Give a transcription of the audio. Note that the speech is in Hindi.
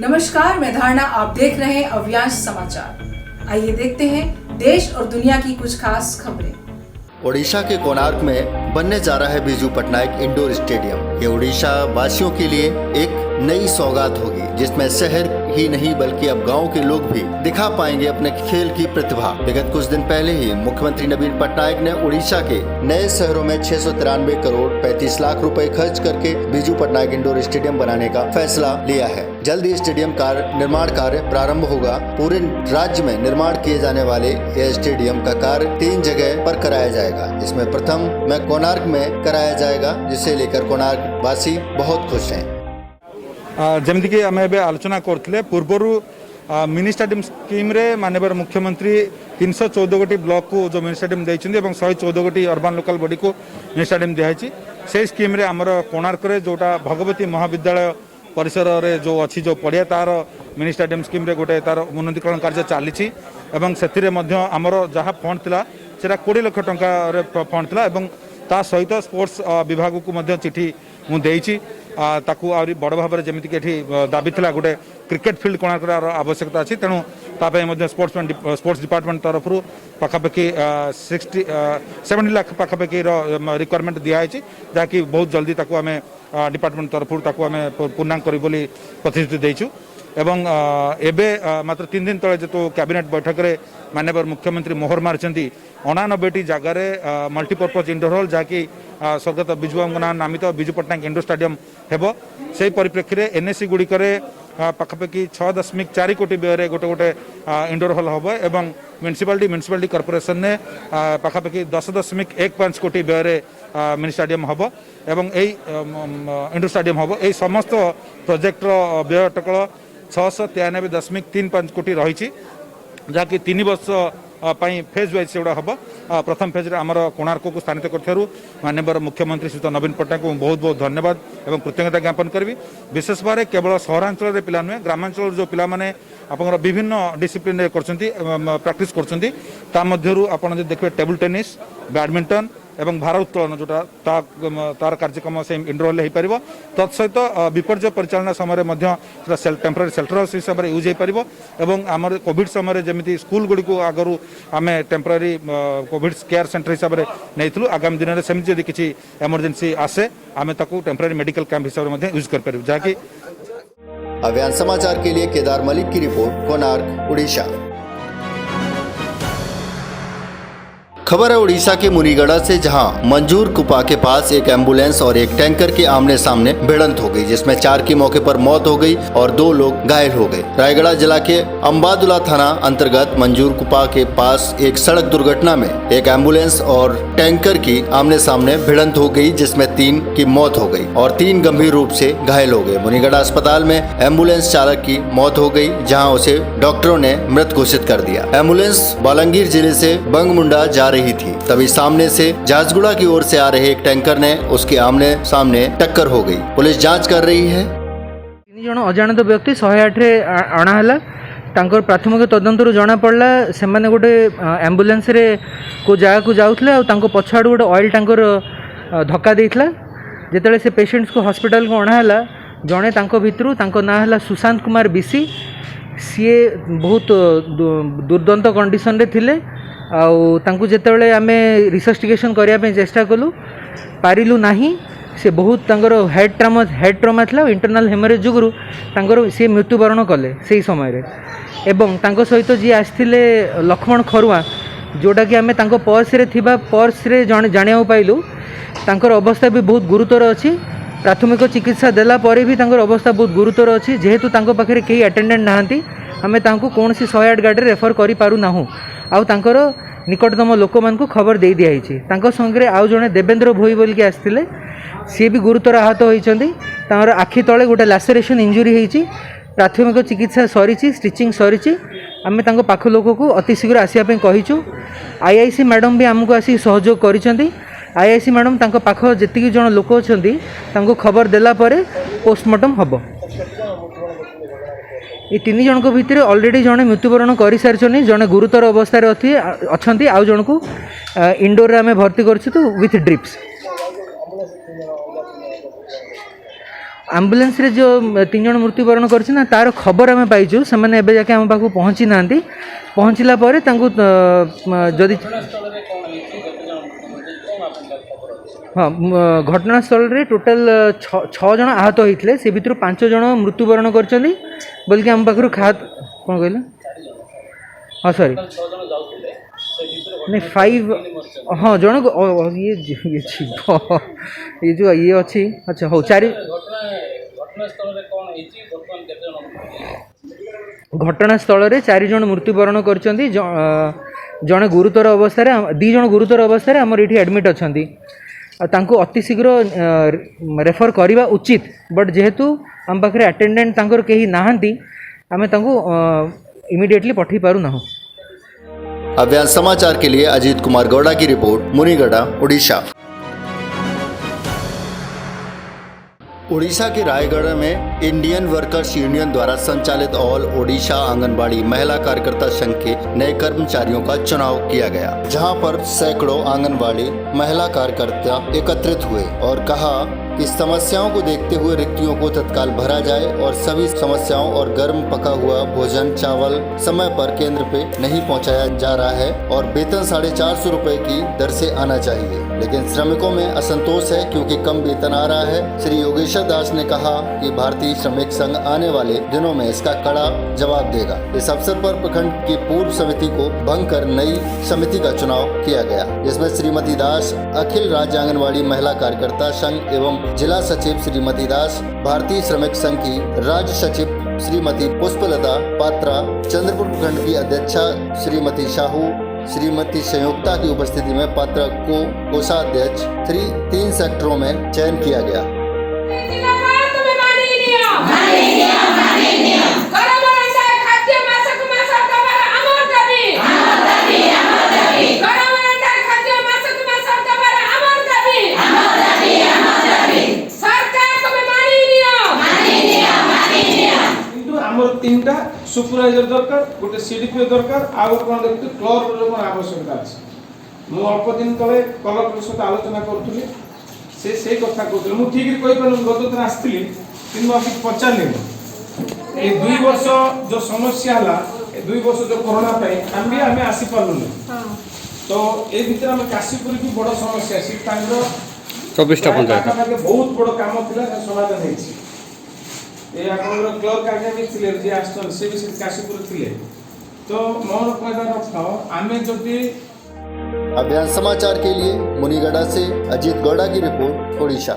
नमस्कार, मैं धारणा। आप देख रहे हैं अव्यांश समाचार। आइए देखते हैं देश और दुनिया की कुछ खास खबरें। ओडिशा के कोणार्क में बनने जा रहा है बिजू पटनायक इंडोर स्टेडियम। ये ओडिशा वासियों के लिए एक नई सौगात होगी, जिसमें शहर ही नहीं बल्कि अब गांव के लोग भी दिखा पाएंगे अपने खेल की प्रतिभा। विगत कुछ दिन पहले ही मुख्यमंत्री नवीन पटनायक ने ओडिशा के नए शहरों में 693 करोड़ 35 लाख रुपए खर्च करके बिजू पटनायक इंडोर स्टेडियम बनाने का फैसला लिया है। जल्द ही स्टेडियम का निर्माण कार्य प्रारंभ होगा। पूरे राज्य में निर्माण किए जाने वाले यह स्टेडियम का कार्य 3 जगह पर कराया जाएगा। इसमें प्रथम में कोणार्क में कराया जाएगा, जिसे लेकर कोणार्क वासी बहुत खुश हैं। जमीक आम ए आलोचना करते पूर्वर मिनी स्टेडियम स्कीम रे माननीय मुख्यमंत्री 314 गोटी ब्लॉक को जो मिनी स्टेडियम देते 114 गोटी अर्बन लोकल बॉडी को मिनी स्टेडियम दिखाई। से स्कीम रे आमर कोणार्क रे जोटा भगवती महाविद्यालय परिसर रे जो अच्छी जो पड़िया तार मिनी स्टेडियम स्कीम रे गोटे तार उन्नतीकरण कार्य चली आमर जहाँ फंड था सेटा 20 लाख टंका फंड था। ता सहित स्पोर्ट्स विभाग को चिठी मुझे ताकू आहरी बड़ भाव में जमीक दाबी था गोटे क्रिकेट फील्ड कोणार्क आवश्यकता अच्छी। तेणु तापाई स्पोर्ट्स डिपार्टमेंट तरफ पखापाखि 70 लाख पखापाखि रिक्वायरमेंट दिखाई, जहाँकि बहुत जल्दी ताकू आम डिपार्टमेंट तरफ आम पूर्णांग करी प्रतिश्रुति देचु। एवं एबे मात्र 3 दिन तले जो कैबिनेट बैठक में माननीय मुख्यमंत्री मोहर मार्चंती 89 जगार मल्टीपर्पज इंडोर हॉल, जहाँकि स्वर्गत बिजू बाबू नामित बिजू पटनायक इंडोर स्टेडियम हेबो। से परिप्रेक्षी में एनएसी गुड़िक पखापाखि 6.4 कोटी व्यय गोटे गोटे इंडोर हॉल हम एवं म्यूनिसिपालिटी कॉर्पोरेशन ने पखापाखि 10.15 कोटी व्यय मिनी स्टेडियम हम एवं इंडोर स्टेडियम हम। यही समस्त प्रोजेक्टर व्यय अटकल 693.35 कोटी रही, जहाँकि 3 वर्ष फेज वाइज से हम। प्रथम फेज रे आमर कोणार्क को स्थानित कर माननीय मुख्यमंत्री श्री नवीन पटनायक को बहुत बहुत धन्यवाद एवं कृतज्ञता ज्ञापन करी। विशेष भाव में केवल सहरांचल के पिला नुहे, ग्रामांचल जो पिला माने आपन विभिन्न डिसिप्लिन प्रैक्टिस करछंती। ता मध्यरु आपन जे देखबे टेबल टेनिस, बैडमिंटन एवं भार उत्तोलन जोटा तार कार्यक्रम से इंडोर हॉल हो पार। तत्सहित विपर्य परिचालना समय टेम्पररी शेल्टर हाउस हिसाब से यूज हो पार। एवं आमर कोविड समय जमी स्कूल गुड़ी को आगु आम टेम्पररी कोविड केयर सेंटर हिसाब से नहीं, आगामी दिन में सेमती यदि किसी इमरजेंसी आसे आम टेम्पररी मेडिकल कैंप हिसाब से यूज कर जहाँकि। अव्यांश समाचार के लिए केदार मलिक की रिपोर्ट, कोणार्क, उड़ीसा। खबर है उड़ीसा के मुनीगढ़ा से, जहां मंजूर कुपा के पास एक एम्बुलेंस और एक टैंकर के आमने सामने भिड़ंत हो गई, जिसमें 4 की मौके पर मौत हो गई और 2 लोग घायल हो गए। रायगढ़ जिला के अंबादुला थाना अंतर्गत मंजूर कुपा के पास एक सड़क दुर्घटना में एक एम्बुलेंस और टैंकर की आमने सामने भिड़ंत हो गई, जिसमें 3 की मौत हो गई और 3 गंभीर रूप से घायल हो गए। मुनीगढ़ अस्पताल में एम्बुलेंस चालक की मौत हो गई, जहाँ उसे डॉक्टरों ने मृत घोषित कर दिया। एम्बुलेंस बालंगीर जिले से बंगमुंडा जा रही थी, तभी सामने से झारसुगुड़ा की ओर से आ रहे एक टैंकर ने उसके आमने सामने टक्कर हो गई। पुलिस जांच कर रही है। 3 जन अजाणत व्यक्ति 108 रे अणाहला। तांकर प्राथमिक तदंतर जना पड़ला से माने गोटे एम्बुलेंस रे को जगह को जाउथले आ तांको पछाड़ गोटे ऑयल टैंकर धक्का देइथला। जेतले से पेशेंट्स को हॉस्पिटल को अणाहला, जणे तांको भितरु तांको ना हला सुशांत कुमार बीसी। सीए बहुत दुर्दंत कंडीशन रे थिले। आउ जेतेबेले आमे रिसस्टिकेशन करिया पे चेष्टा कलु पारिलु नाही। से बहुत तांकर हेड ट्रमा थिला, इंटरनल हेमरेज जुगुरु तांकर से मृत्युवरण कले से समय रे। एवं तांको सहित जी आस्थिले लक्ष्मण खरुआ, जोटा कि आमे तांको पर्स रे जानिया पाइलु तांकर अवस्था भी बहुत गुरुतर अच्छी। प्राथमिक चिकित्सा देला परे भी तांकर अवस्था बहुत गुरुतर अच्छी। जेहेतु तांको पाखरे केही अटेंडेंट नाहांती, आमे तांको कोनसी 108 गाड़ी रेफर करि पारु नाहु। आउ तांकर निकटतम लोक मान को खबर दे दिया है। तांको संगे आउ जने देवेंद्र भोई बोल के आसथिले, सी भी गुरुतर आहत होइछंती। तांकर आखि तळे गोटे लैसेरेशन इंजुरी होईची। प्राथमिक चिकित्सा सरी, स्टिचिंग सरी। आमे तांको पाख लोक को अति शीघ्र आसिया पे कहिचु। आईआईसी मैडम भी आमको आसी सहयोग करिसंती। आईआईसी मैडम तांको पाख जेतिकी जण लोक अछंती तांको खबर देला परे पोस्टमार्टम हबो। ये 3 जन भितर ऑलरेडी जड़े मृत्युवरण कर सारी, जड़े गुरुतर अवस्था अच्छा, आउ जन को इंडोर आम भर्ती कर विथ ड्रिप्स। आम्बुलेंस रे जो 3 जन मृत्युवरण करछि ना तार खबर आम पाइछु से मैंने एबे जाके आम पाखु पहुँची ना पहुँचला पर तांकु जदि हाँ घटनास्थल रे टोटल 6 जन आहत होते से भितर 5 जन मृत्युवरण करछन्ती बोल के आम पाखु खा कौन कहले हाँ सॉरी नहीं 5 हाँ जन ये जो ये अच्छी अच्छा हो 4 घटनास्थल रे 4 जन मृत्युवरण करछन्ती जने गुरुतर अवस्था 2 जन गुरुतर अवस्था आमर ये एडमिट अच्छी तांको अति शीघ्र रेफर करवा उचित बट जेहेतु आम पाखे अटेंडेंट तांकर केही नाहंती आमे तांको इमिडिएटली पठई पारु ना। अभियान समाचार के लिए अजीत कुमार गौड़ा की रिपोर्ट, मुनीगढ़ा, उड़ीसा। उड़ीसा के रायगढ़ में इंडियन वर्कर्स यूनियन द्वारा संचालित ऑल ओडिशा आंगनबाड़ी महिला कार्यकर्ता संघ के नए कर्मचारियों का चुनाव किया गया, जहां पर सैकड़ों आंगनबाड़ी महिला कार्यकर्ता एकत्रित हुए और कहा कि समस्याओं को देखते हुए रिक्तियों को तत्काल भरा जाए और सभी समस्याओं और गर्म पका हुआ भोजन चावल समय पर केंद्र पे नहीं पहुंचाया जा रहा है और वेतन 450 रुपए की दर से आना चाहिए, लेकिन श्रमिकों में असंतोष है क्योंकि कम वेतन आ रहा है। श्री योगेश्वर दास ने कहा कि भारतीय श्रमिक संघ आने वाले दिनों में इसका कड़ा जवाब देगा। इस अवसर पर प्रखंड की पूर्व समिति को भंग कर नई समिति का चुनाव किया गया, जिसमें श्रीमती दास अखिल राज्य आंगनबाड़ी महिला कार्यकर्ता संघ एवं जिला सचिव श्रीमती दास, भारतीय श्रमिक संघ की राज्य सचिव श्रीमती पुष्पलता पात्रा, चंद्रपुर प्रखंड की अध्यक्षा श्रीमती साहू, श्रीमती संयुक्ता की उपस्थिति में पात्रा को कोषाध्यक्ष 3 सेक्टरों में चयन किया गया। तीनटा सुपरवाइजर दरकार, गोटे सीडीपीओ दरकार, आउ कौन देखते क्लर्क कौन आवश्यकता अच्छे। मु अल्प दिन तले कलेक्टर सहित आलोचना करूँ से कथा कहते मुझे ठीक कही गत दिन आसती कि पचारे ये 2 वर्ष जो समस्या है 2 वर्ष जो कोरोना आम आसी पार्लुन तो ये भितर आम काशीपुर की बड़ समस्या बहुत बड़ कम था समाधान होती क्लर्क आगे भी थे जी आसे भी काशीपुर थे तो मोर कहना अर्थ आम जदि। अभियान समाचार के लिए मुनीगढ़ा से अजीत गौड़ा की रिपोर्ट, ओडिशा।